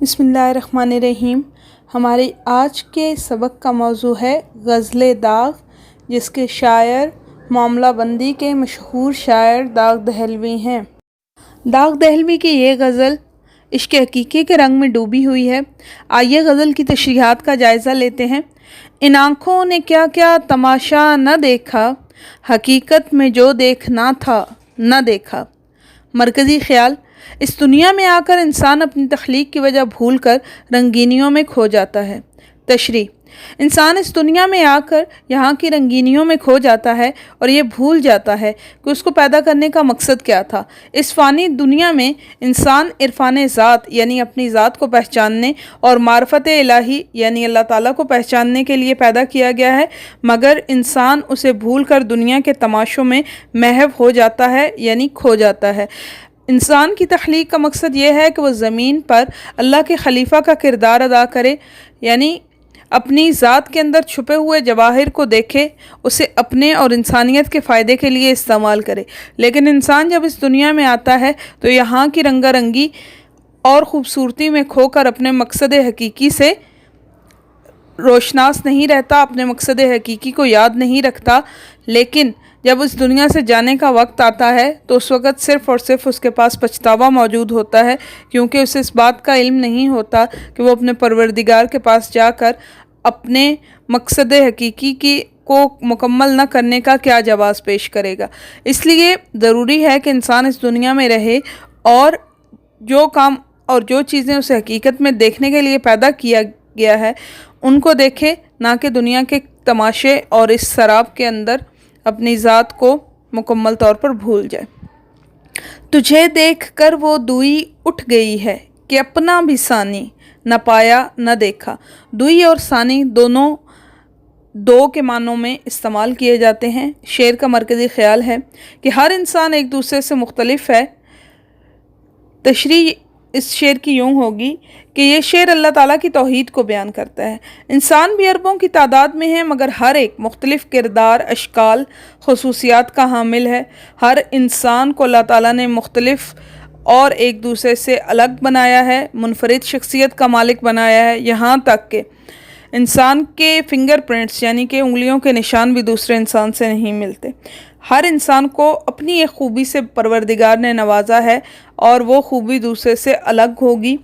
بسم اللہ الرحمن الرحیم۔ ہمارے آج کے سبق کا موضوع ہے غزل داغ، جس کے شاعر معاملہ بندی کے مشہور شاعر داغ دہلوی ہیں۔ داغ دہلوی کی یہ غزل عشق حقیقی کے رنگ میں ڈوبی ہوئی ہے۔ آئیے غزل کی تشریحات کا جائزہ لیتے ہیں۔ ان آنکھوں نے کیا کیا تماشا نہ دیکھا، حقیقت میں جو دیکھنا تھا نہ دیکھا۔ مرکزی خیال: اس دنیا میں آ کر انسان اپنی تخلیق کی وجہ بھول کر رنگینیوں میں کھو جاتا ہے۔ تشریح: انسان اس دنیا میں آ کر یہاں کی رنگینیوں میں کھو جاتا ہے اور یہ بھول جاتا ہے کہ اس کو پیدا کرنے کا مقصد کیا تھا۔ اس فانی دنیا میں انسان عرفان ذات یعنی اپنی ذات کو پہچاننے اور معرفت الہی یعنی اللہ تعالیٰ کو پہچاننے کے لیے پیدا کیا گیا ہے، مگر انسان اسے بھول کر دنیا کے تماشوں میں محو ہو جاتا ہے یعنی کھو جاتا ہے۔ انسان کی تخلیق کا مقصد یہ ہے کہ وہ زمین پر اللہ کے خلیفہ کا کردار ادا کرے، یعنی اپنی ذات کے اندر چھپے ہوئے جواہر کو دیکھے، اسے اپنے اور انسانیت کے فائدے کے لیے استعمال کرے۔ لیکن انسان جب اس دنیا میں آتا ہے تو یہاں کی رنگا رنگی اور خوبصورتی میں کھو کر اپنے مقصد حقیقی سے روشناس نہیں رہتا، اپنے مقصد حقیقی کو یاد نہیں رکھتا۔ لیکن جب اس دنیا سے جانے کا وقت آتا ہے تو اس وقت صرف اور صرف اس کے پاس پچھتاوا موجود ہوتا ہے، کیونکہ اسے اس بات کا علم نہیں ہوتا کہ وہ اپنے پروردگار کے پاس جا کر اپنے مقصد حقیقی کو مکمل نہ کرنے کا کیا جواز پیش کرے گا۔ اس لیے ضروری ہے کہ انسان اس دنیا میں رہے اور جو کام اور جو چیزیں اسے حقیقت میں دیکھنے کے لیے پیدا کیا گیا ہے ان کو دیکھے، نہ کہ دنیا کے تماشے اور اس سراب کے اندر اپنی ذات کو مکمل طور پر بھول جائے۔ تجھے دیکھ کر وہ دوئی اٹھ گئی ہے کہ اپنا بھی ثانی نہ پایا نہ دیکھا۔ دوئی اور ثانی دونوں دو کے معنوں میں استعمال کیے جاتے ہیں۔ شعر کا مرکزی خیال ہے کہ ہر انسان ایک دوسرے سے مختلف ہے۔ تشریح اس شعر کی یوں ہوگی کہ یہ شعر اللہ تعالیٰ کی توحید کو بیان کرتا ہے۔ انسان بھی اربوں کی تعداد میں ہے، مگر ہر ایک مختلف کردار، اشکال، خصوصیات کا حامل ہے۔ ہر انسان کو اللہ تعالیٰ نے مختلف اور ایک دوسرے سے الگ بنایا ہے، منفرد شخصیت کا مالک بنایا ہے، یہاں تک کہ انسان کے فنگر پرنٹس یعنی کہ انگلیوں کے نشان بھی دوسرے انسان سے نہیں ملتے۔ ہر انسان کو اپنی ایک خوبی سے پروردگار نے نوازا ہے اور وہ خوبی دوسرے سے الگ ہوگی۔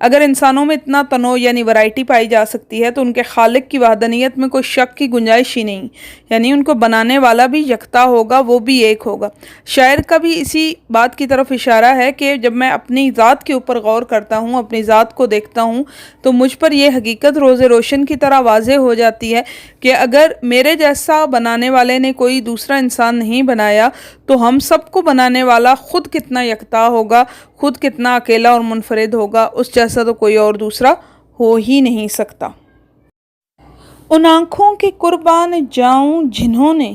اگر انسانوں میں اتنا تنوع یعنی ورائٹی پائی جا سکتی ہے تو ان کے خالق کی وحدانیت میں کوئی شک کی گنجائش ہی نہیں، یعنی ان کو بنانے والا بھی یکتا ہوگا، وہ بھی ایک ہوگا۔ شاعر کا بھی اسی بات کی طرف اشارہ ہے کہ جب میں اپنی ذات کے اوپر غور کرتا ہوں، اپنی ذات کو دیکھتا ہوں تو مجھ پر یہ حقیقت روز روشن کی طرح واضح ہو جاتی ہے کہ اگر میرے جیسا بنانے والے نے کوئی دوسرا انسان نہیں بنایا تو ہم سب کو بنانے والا خود کتنا یکتا ہوگا، خود کتنا اکیلا اور منفرد ہوگا، اس جیسا تو کوئی اور دوسرا ہو ہی نہیں سکتا۔ ان آنکھوں کے قربان جاؤں جنہوں نے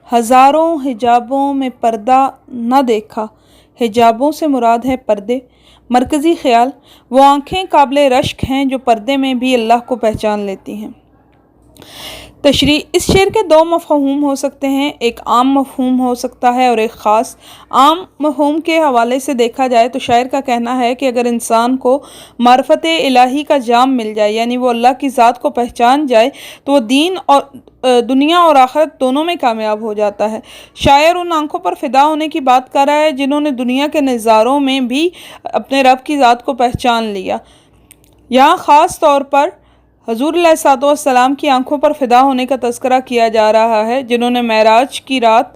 ہزاروں حجابوں میں پردہ نہ دیکھا۔ حجابوں سے مراد ہے پردے۔ مرکزی خیال: وہ آنکھیں قابل رشک ہیں جو پردے میں بھی اللہ کو پہچان لیتی ہیں۔ تشریح: اس شعر کے دو مفہوم ہو سکتے ہیں، ایک عام مفہوم ہو سکتا ہے اور ایک خاص۔ عام مفہوم کے حوالے سے دیکھا جائے تو شاعر کا کہنا ہے کہ اگر انسان کو معرفت الہی کا جام مل جائے یعنی وہ اللہ کی ذات کو پہچان جائے تو وہ دین اور دنیا اور آخرت دونوں میں کامیاب ہو جاتا ہے۔ شاعر ان آنکھوں پر فدا ہونے کی بات کر رہا ہے جنہوں نے دنیا کے نظاروں میں بھی اپنے رب کی ذات کو پہچان لیا۔ یہاں خاص طور پر حضور علیہ الصلوۃ والسلام کی آنکھوں پر فدا ہونے کا تذکرہ کیا جا رہا ہے، جنہوں نے معراج کی رات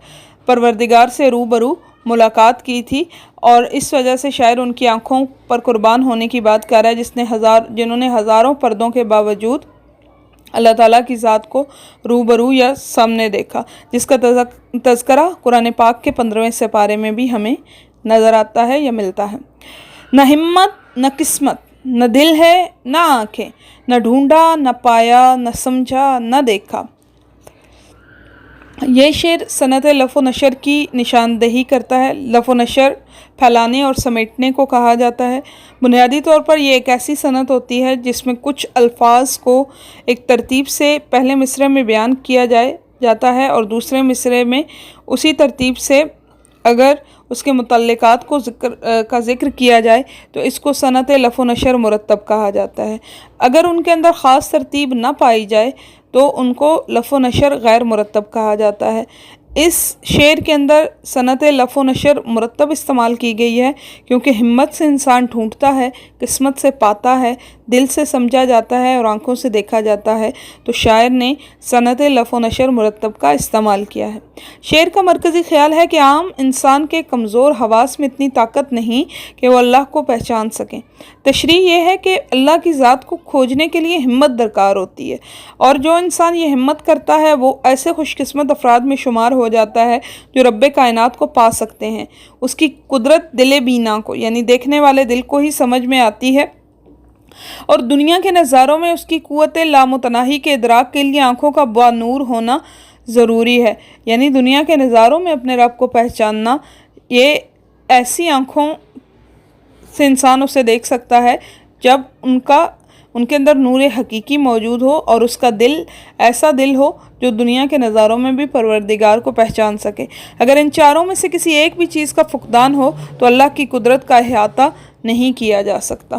پروردگار سے روبرو ملاقات کی تھی، اور اس وجہ سے شاعر ان کی آنکھوں پر قربان ہونے کی بات کر رہا ہے جنہوں نے ہزاروں پردوں کے باوجود اللہ تعالیٰ کی ذات کو روبرو یا سامنے دیکھا، جس کا تذکرہ قرآن پاک کے 15ویں سپارے میں بھی ہمیں نظر آتا ہے یا ملتا ہے۔ نہ ہمت نہ قسمت، نہ دل ہے نہ آنکھیں، نہ ڈھونڈا نہ پایا، نہ سمجھا نہ دیکھا۔ یہ شعر صنعت لفظ و نشر کی نشاندہی کرتا ہے۔ لفظ و نشر پھیلانے اور سمیٹنے کو کہا جاتا ہے۔ بنیادی طور پر یہ ایک ایسی صنعت ہوتی ہے جس میں کچھ الفاظ کو ایک ترتیب سے پہلے مصرعے میں بیان کیا جاتا ہے اور دوسرے مصرعے میں اسی ترتیب سے اگر اس کے متعلقات کا ذکر کیا جائے تو اس کو صنعت لف و نشر مرتب کہا جاتا ہے۔ اگر ان کے اندر خاص ترتیب نہ پائی جائے تو ان کو لف و نشر غیر مرتب کہا جاتا ہے۔ اس شعر کے اندر صنعت لف و نشر مرتب استعمال کی گئی ہے کیونکہ ہمت سے انسان ڈھونڈتا ہے، قسمت سے پاتا ہے، دل سے سمجھا جاتا ہے اور آنکھوں سے دیکھا جاتا ہے، تو شاعر نے صنعت لف و نشر مرتب کا استعمال کیا ہے۔ شعر کا مرکزی خیال ہے کہ عام انسان کے کمزور حواس میں اتنی طاقت نہیں کہ وہ اللہ کو پہچان سکیں۔ تشریح یہ ہے کہ اللہ کی ذات کو کھوجنے کے لیے ہمت درکار ہوتی ہے، اور جو انسان یہ ہمت کرتا ہے وہ ایسے خوش قسمت افراد میں شمار ہو جاتا ہے جو رب کائنات کو پا سکتے ہیں۔ اس کی قدرت دل بینا کو یعنی دیکھنے والے دل کو ہی سمجھ میں آتی ہے، اور دنیا کے نظاروں میں اس کی قوت لامتناہی کے ادراک کے لیے آنکھوں کا بانور ہونا ضروری ہے۔ یعنی دنیا کے نظاروں میں اپنے رب کو پہچاننا، یہ ایسی آنکھوں سے انسان اسے دیکھ سکتا ہے جب ان کے اندر نور حقیقی موجود ہو، اور اس کا دل ایسا دل ہو جو دنیا کے نظاروں میں بھی پروردگار کو پہچان سکے۔ اگر ان چاروں میں سے کسی ایک بھی چیز کا فقدان ہو تو اللہ کی قدرت کا احاطہ نہیں کیا جا سکتا۔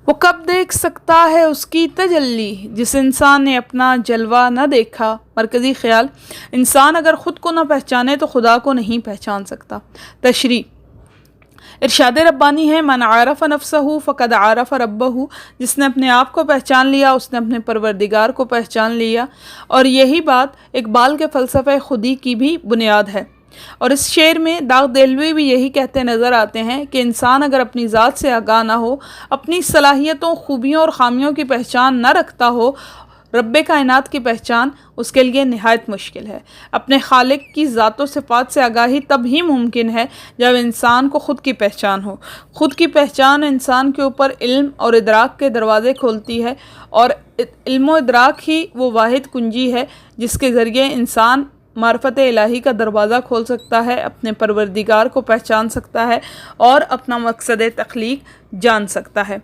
وہ کب دیکھ سکتا ہے اس کی تجلی جس انسان نے اپنا جلوہ نہ دیکھا۔ مرکزی خیال، انسان اگر خود کو نہ پہچانے تو خدا کو نہیں پہچان سکتا۔ تشریح، ارشاد ربانی ہے، من عرف نفسہ فقد عرف ربہ، جس نے اپنے آپ کو پہچان لیا اس نے اپنے پروردگار کو پہچان لیا، اور یہی بات اقبال کے فلسفہ خودی کی بھی بنیاد ہے۔ اور اس شعر میں داغ دہلوی بھی یہی کہتے نظر آتے ہیں کہ انسان اگر اپنی ذات سے آگاہ نہ ہو، اپنی صلاحیتوں، خوبیوں اور خامیوں کی پہچان نہ رکھتا ہو، رب کائنات کی پہچان اس کے لیے نہایت مشکل ہے۔ اپنے خالق کی ذات و صفات سے آگاہی تب ہی ممکن ہے جب انسان کو خود کی پہچان ہو۔ خود کی پہچان انسان کے اوپر علم اور ادراک کے دروازے کھولتی ہے، اور علم و ادراک ہی وہ واحد کنجی ہے جس کے ذریعے انسان معرفت الہی کا دروازہ کھول سکتا ہے، اپنے پروردگار کو پہچان سکتا ہے اور اپنا مقصد تخلیق جان سکتا ہے۔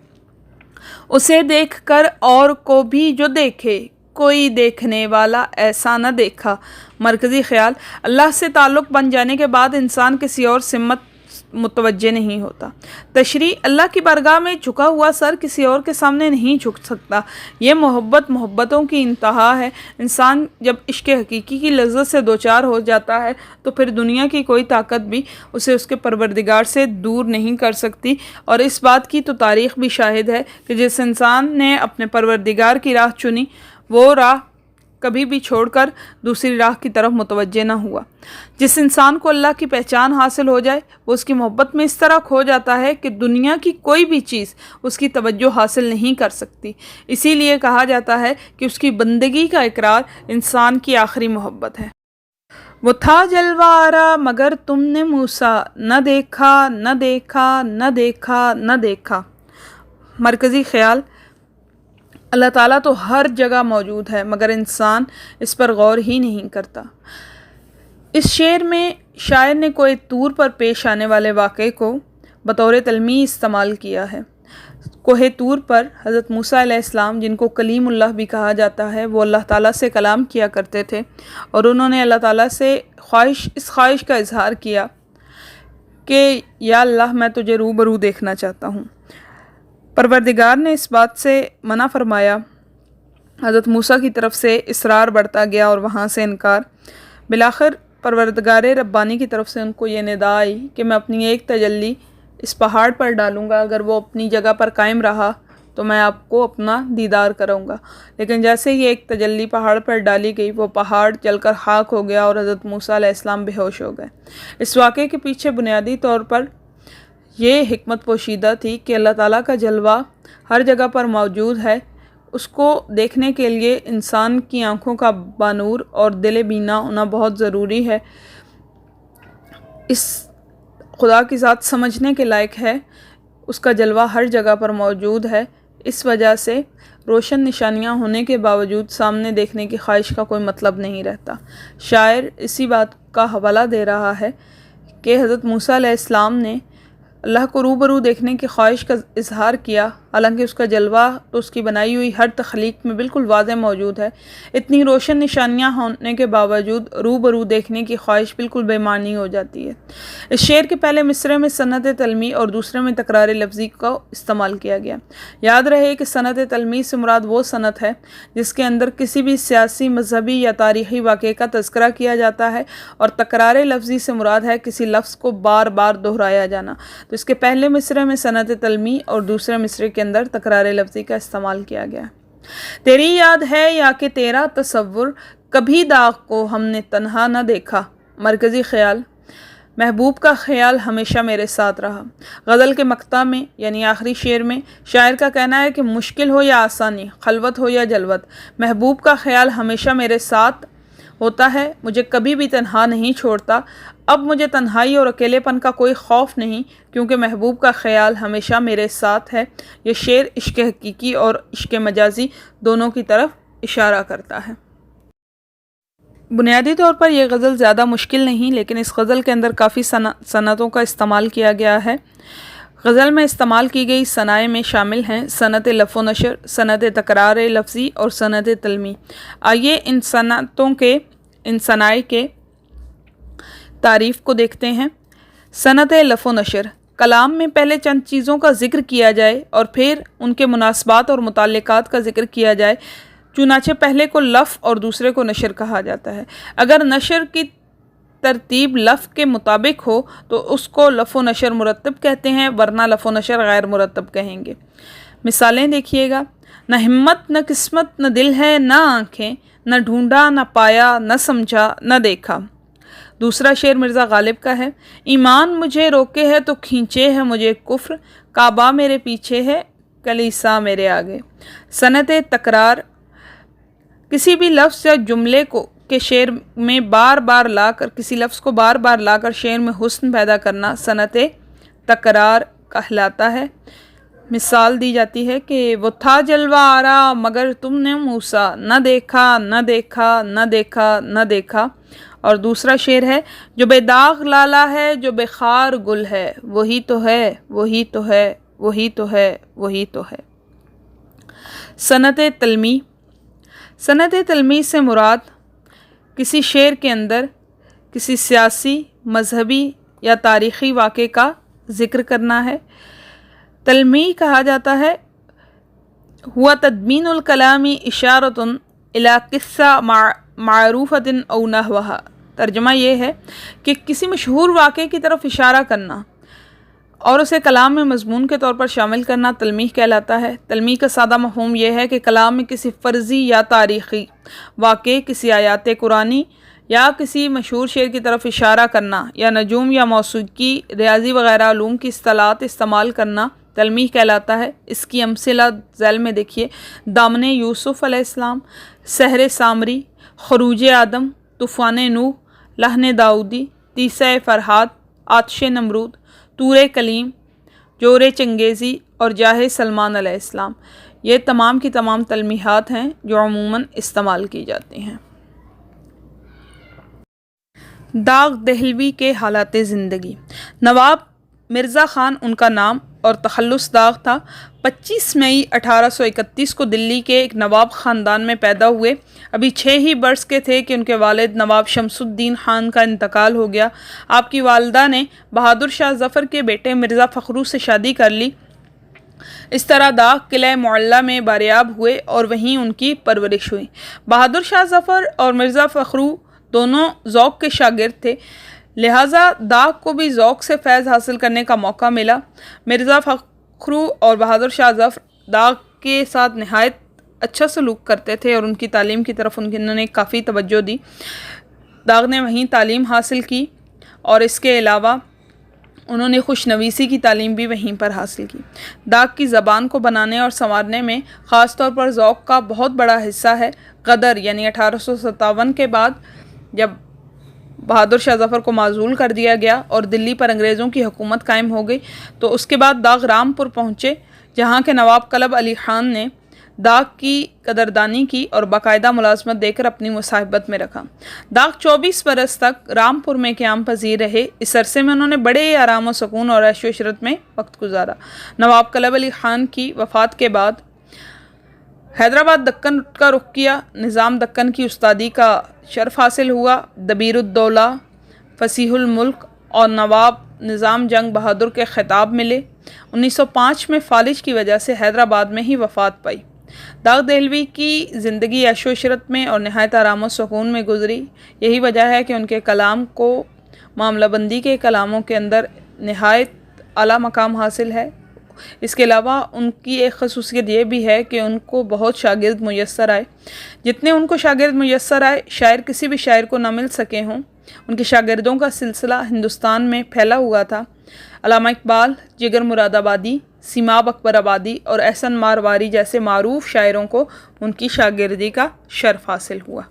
اسے دیکھ کر اور کو بھی جو دیکھے، کوئی دیکھنے والا ایسا نہ دیکھا۔ مرکزی خیال، اللہ سے تعلق بن جانے کے بعد انسان کسی اور سمت متوجہ نہیں ہوتا۔ تشریح، اللہ کی بارگاہ میں جھکا ہوا سر کسی اور کے سامنے نہیں جھک سکتا۔ یہ محبتوں کی انتہا ہے۔ انسان جب عشق حقیقی کی لذت سے دوچار ہو جاتا ہے تو پھر دنیا کی کوئی طاقت بھی اسے اس کے پروردگار سے دور نہیں کر سکتی، اور اس بات کی تو تاریخ بھی شاہد ہے کہ جس انسان نے اپنے پروردگار کی راہ چنی وہ راہ کبھی بھی چھوڑ کر دوسری راہ کی طرف متوجہ نہ ہوا۔ جس انسان کو اللہ کی پہچان حاصل ہو جائے وہ اس کی محبت میں اس طرح کھو جاتا ہے کہ دنیا کی کوئی بھی چیز اس کی توجہ حاصل نہیں کر سکتی۔ اسی لیے کہا جاتا ہے کہ اس کی بندگی کا اقرار انسان کی آخری محبت ہے۔ وہ تھا جلوہ آرا مگر تم نے موسیٰ نہ دیکھا، نہ دیکھا، نہ دیکھا، نہ دیکھا۔ مرکزی خیال، اللہ تعالیٰ تو ہر جگہ موجود ہے مگر انسان اس پر غور ہی نہیں کرتا۔ اس شعر میں شاعر نے کوہ طور پر پیش آنے والے واقعے کو بطور تلمیح استعمال کیا ہے۔ کوہ طور پر حضرت موسیٰ علیہ السلام، جن کو کلیم اللہ بھی کہا جاتا ہے، وہ اللہ تعالیٰ سے کلام کیا کرتے تھے، اور انہوں نے اللہ تعالیٰ سے اس خواہش کا اظہار کیا کہ یا اللہ میں تجھے روبرو دیکھنا چاہتا ہوں۔ پروردگار نے اس بات سے منع فرمایا۔ حضرت موسیٰ کی طرف سے اصرار بڑھتا گیا اور وہاں سے انکار۔ بالآخر پروردگار ربانی کی طرف سے ان کو یہ ندا آئی کہ میں اپنی ایک تجلی اس پہاڑ پر ڈالوں گا، اگر وہ اپنی جگہ پر قائم رہا تو میں آپ کو اپنا دیدار کروں گا۔ لیکن جیسے ہی ایک تجلی پہاڑ پر ڈالی گئی وہ پہاڑ جل کر خاک ہو گیا اور حضرت موسیٰ علیہ السلام بے ہوش ہو گئے۔ اس واقعے کے پیچھے بنیادی طور پر یہ حکمت پوشیدہ تھی کہ اللہ تعالیٰ کا جلوہ ہر جگہ پر موجود ہے، اس کو دیکھنے کے لیے انسان کی آنکھوں کا بانور اور دل بینا ہونا بہت ضروری ہے۔ اس خدا کی ذات سمجھنے کے لائق ہے، اس کا جلوہ ہر جگہ پر موجود ہے۔ اس وجہ سے روشن نشانیاں ہونے کے باوجود سامنے دیکھنے کی خواہش کا کوئی مطلب نہیں رہتا۔ شاعر اسی بات کا حوالہ دے رہا ہے کہ حضرت موسیٰ علیہ السلام نے اللہ کو روبرو دیکھنے کی خواہش کا اظہار کیا، حالانکہ اس کا جلوہ تو اس کی بنائی ہوئی ہر تخلیق میں بالکل واضح موجود ہے۔ اتنی روشن نشانیاں ہونے کے باوجود روبرو دیکھنے کی خواہش بالکل بے معنی ہو جاتی ہے۔ اس شعر کے پہلے مصرعے میں صنعت تلمیح اور دوسرے میں تکرار لفظی کا استعمال کیا گیا۔ یاد رہے کہ صنعت تلمیح سے مراد وہ صنعت ہے جس کے اندر کسی بھی سیاسی، مذہبی یا تاریخی واقعے کا تذکرہ کیا جاتا ہے، اور تکرار لفظی سے مراد ہے کسی لفظ کو بار بار دہرایا جانا۔ تو اس کے پہلے مصرعے میں صنعت تلمیح اور دوسرے مصرعے کے اندر تکرار لفظی کا استعمال کیا گیا۔ تیری یاد ہے یا کہ تیرا تصور، کبھی داغ کو ہم نے تنہا نہ دیکھا۔ مرکزی خیال، محبوب کا خیال ہمیشہ میرے ساتھ رہا۔ غزل کے مقطع میں یعنی آخری شعر میں شاعر کا کہنا ہے کہ مشکل ہو یا آسانی، خلوت ہو یا جلوت، محبوب کا خیال ہمیشہ میرے ساتھ ہوتا ہے، مجھے کبھی بھی تنہا نہیں چھوڑتا۔ اب مجھے تنہائی اور اکیلے پن کا کوئی خوف نہیں، کیونکہ محبوب کا خیال ہمیشہ میرے ساتھ ہے۔ یہ شعر عشق حقیقی اور عشق مجازی دونوں کی طرف اشارہ کرتا ہے۔ بنیادی طور پر یہ غزل زیادہ مشکل نہیں، لیکن اس غزل کے اندر کافی صنعتوں کا استعمال کیا گیا ہے۔ غزل میں استعمال کی گئی صنائع میں شامل ہیں صنعت لفظ و نشر، صنعت تکرار لفظی اور صنعت تلمیح۔ آئیے ان صنائع کے تعریف کو دیکھتے ہیں۔ صنعت لفظ و نشر، کلام میں پہلے چند چیزوں کا ذکر کیا جائے اور پھر ان کے مناسبات اور متعلقات کا ذکر کیا جائے، چنانچہ پہلے کو لفظ اور دوسرے کو نشر کہا جاتا ہے۔ اگر نشر کی ترتیب لفظ کے مطابق ہو تو اس کو لفظ و نشر مرتب کہتے ہیں، ورنہ لفظ و نشر غیر مرتب کہیں گے۔ مثالیں دیکھیے گا۔ نہ ہمت نہ قسمت نہ دل ہے نہ آنکھیں، نہ ڈھونڈا نہ پایا نہ سمجھا نہ دیکھا۔ دوسرا شعر مرزا غالب کا ہے۔ ایمان مجھے روکے ہے تو کھینچے ہے مجھے کفر، کعبہ میرے پیچھے ہے کلیسا میرے آگے۔ صنعت تکرار، کسی بھی لفظ یا جملے کو کے شعر میں بار بار لا کر کسی لفظ کو بار بار لا کر شعر میں حسن پیدا کرنا صنعت تکرار کہلاتا ہے۔ مثال دی جاتی ہے کہ وہ تھا جلوہ آرا مگر تم نے موسیٰ نہ دیکھا نہ دیکھا نہ دیکھا نہ دیکھا۔ اور دوسرا شعر ہے، جو بے داغ لالا ہے جو بے خار گل ہے، وہی تو ہے وہی تو ہے وہی تو ہے وہی تو ہے۔ صنعت تلمیح، صنعت تلمیح سے مراد کسی شعر کے اندر کسی سیاسی، مذہبی یا تاریخی واقعے کا ذکر کرنا ہے۔ تلمیح کہا جاتا ہے ہوا تدمین الکلامی اشارۃ الی قصہ معروفۃ او نحوہا۔ ترجمہ یہ ہے کہ کسی مشہور واقعے کی طرف اشارہ کرنا اور اسے کلام میں مضمون کے طور پر شامل کرنا تلمیح کہلاتا ہے۔ تلمیح کا سادہ مفہوم یہ ہے کہ کلام میں کسی فرضی یا تاریخی واقعے، کسی آیات قرآنی یا کسی مشہور شعر کی طرف اشارہ کرنا، یا نجوم یا موسیقی، ریاضی وغیرہ علوم کی اصطلاحات استعمال کرنا تلمیح کہلاتا ہے۔ اس کی امثلہ ذیل میں دیکھیے: دامن یوسف علیہ السلام، سحر سامری، خروج آدم، طوفان نوح، لحن داؤدی، تیسہ فرہاد، آتش نمرود، طور کلیم، جور چنگیزی اور جاہ سلمان علیہ السلام۔ یہ تمام کی تمام تلمیحات ہیں جو عموماً استعمال کی جاتی ہیں۔ داغ دہلوی کے حالات زندگی۔ نواب مرزا خان ان کا نام اور تخلص داغ تھا۔ 25 مئی 1831 کو دلی کے ایک نواب خاندان میں پیدا ہوئے۔ ابھی 6 ہی برس کے تھے کہ ان کے والد نواب شمس الدین خان کا انتقال ہو گیا۔ آپ کی والدہ نے بہادر شاہ ظفر کے بیٹے مرزا فخرو سے شادی کر لی۔ اس طرح داغ قلعہ معلیٰ میں باریاب ہوئے اور وہیں ان کی پرورش ہوئی۔ بہادر شاہ ظفر اور مرزا فخرو دونوں ذوق کے شاگرد تھے، لہٰذا داغ کو بھی ذوق سے فیض حاصل کرنے کا موقع ملا۔ مرزا فخرو اور بہادر شاہ ظفر داغ کے ساتھ نہایت اچھا سلوک کرتے تھے اور ان کی تعلیم کی طرف انہوں نے کافی توجہ دی۔ داغ نے وہیں تعلیم حاصل کی اور اس کے علاوہ انہوں نے خوش نویسی کی تعلیم بھی وہیں پر حاصل کی۔ داغ کی زبان کو بنانے اور سنوارنے میں خاص طور پر ذوق کا بہت بڑا حصہ ہے۔ غدر یعنی 1857 کے بعد جب بہادر شاہ ظفر کو معزول کر دیا گیا اور دلی پر انگریزوں کی حکومت قائم ہو گئی، تو اس کے بعد داغ رامپور پہنچے، جہاں کے نواب کلب علی خان نے داغ کی قدردانی کی اور باقاعدہ ملازمت دے کر اپنی مصاحبت میں رکھا۔ داغ 24 برس تک رامپور میں قیام پذیر رہے۔ اس عرصے میں انہوں نے بڑے آرام و سکون اور عیش و عشرت میں وقت گزارا۔ نواب کلب علی خان کی وفات کے بعد حیدرآباد دکن کا رخ کیا۔ نظام دکن کی استادی کا شرف حاصل ہوا۔ دبیر الدولہ، فصیح الملک اور نواب نظام جنگ بہادر کے خطاب ملے۔ 1905 میں فالج کی وجہ سے حیدرآباد میں ہی وفات پائی۔ داغ دہلوی کی زندگی عیش و عشرت میں اور نہایت آرام و سکون میں گزری۔ یہی وجہ ہے کہ ان کے کلام کو معاملہ بندی کے کلاموں کے اندر نہایت اعلیٰ مقام حاصل ہے۔ اس کے علاوہ ان کی ایک خصوصیت یہ بھی ہے کہ ان کو بہت شاگرد میسر آئے۔ جتنے ان کو شاگرد میسر آئے، شاعر کسی بھی شاعر کو نہ مل سکے ہوں۔ ان کے شاگردوں کا سلسلہ ہندوستان میں پھیلا ہوا تھا۔ علامہ اقبال، جگر مراد آبادی، سیماب اکبر آبادی اور احسن مارواری جیسے معروف شاعروں کو ان کی شاگردی کا شرف حاصل ہوا۔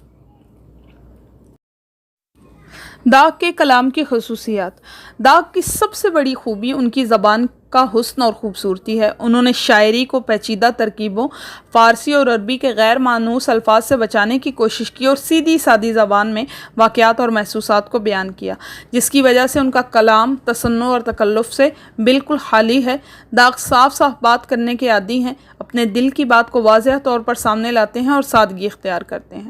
داغ کے کلام کی خصوصیات۔ داغ کی سب سے بڑی خوبی ان کی زبان کا حسن اور خوبصورتی ہے۔ انہوں نے شاعری کو پیچیدہ ترکیبوں، فارسی اور عربی کے غیر مانوس الفاظ سے بچانے کی کوشش کی اور سیدھی سادی زبان میں واقعات اور محسوسات کو بیان کیا، جس کی وجہ سے ان کا کلام تصنع اور تکلف سے بالکل خالی ہے۔ داغ صاف صاف بات کرنے کے عادی ہیں، اپنے دل کی بات کو واضح طور پر سامنے لاتے ہیں اور سادگی اختیار کرتے ہیں۔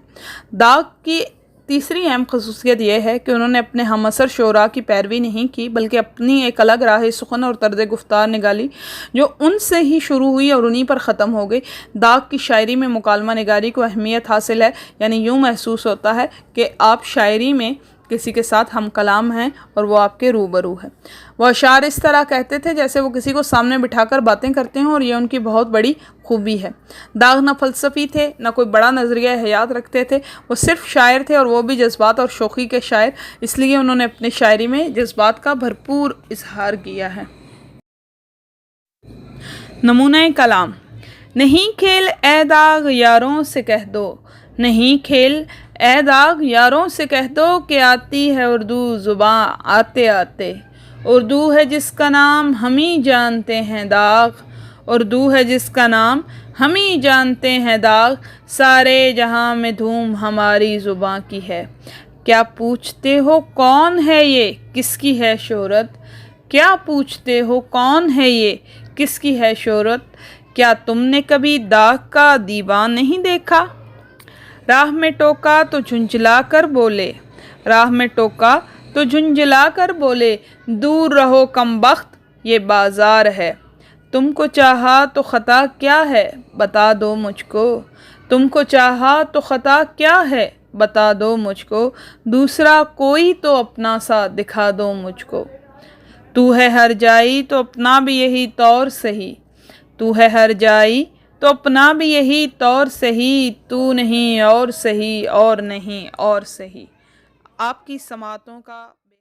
داغ کی تیسری اہم خصوصیت یہ ہے کہ انہوں نے اپنے ہم عصر شعراء کی پیروی نہیں کی، بلکہ اپنی ایک الگ راہ سخن اور طرز گفتار نگالی جو ان سے ہی شروع ہوئی اور انہی پر ختم ہو گئی۔ داغ کی شاعری میں مکالمہ نگاری کو اہمیت حاصل ہے، یعنی یوں محسوس ہوتا ہے کہ آپ شاعری میں کسی کے ساتھ ہم کلام ہیں اور وہ آپ کے روبرو ہے۔ وہ اشعار اس طرح کہتے تھے جیسے وہ کسی کو سامنے بٹھا کر باتیں کرتے ہیں، اور یہ ان کی بہت بڑی خوبی ہے۔ داغ نہ فلسفی تھے، نہ کوئی بڑا نظریہ حیات رکھتے تھے، وہ صرف شاعر تھے، اور وہ بھی جذبات اور شوخی کے شاعر۔ اس لیے انہوں نے اپنی شاعری میں جذبات کا بھرپور اظہار کیا ہے۔ نمونۂ کلام۔ نہیں کھیل اے داغ یاروں سے کہہ دو، نہیں کھیل اے داغ یاروں سے کہہ دو کہ آتی ہے اردو زباں آتے آتے۔ اردو ہے جس کا نام ہم ہی جانتے ہیں داغ، اردو ہے جس کا نام ہم ہی جانتے ہیں داغ، سارے جہاں میں دھوم ہماری زباں کی ہے۔ کیا پوچھتے ہو کون ہے یہ کس کی ہے شہرت، کیا پوچھتے ہو کون ہے یہ کس کی ہے شہرت، کیا تم نے کبھی داغ کا دیوان نہیں دیکھا؟ راہ میں ٹوکا تو جھنجھلا کر بولے، راہ میں ٹوکا تو جھنجھلا کر بولے، دور رہو کم بخت یہ بازار ہے۔ تم کو چاہا تو خطا کیا ہے بتا دو مجھ کو، تم کو چاہا تو خطا کیا ہے بتا دو مجھ کو، دوسرا کوئی تو اپنا سا دکھا دو مجھ کو۔ تو ہے ہر جائی تو اپنا بھی یہی طور سہی، تو ہے ہر جائی تو اپنا بھی یہی طور سہی، تو نہیں اور سہی اور نہیں اور سہی۔ آپ کی سماعتوں کا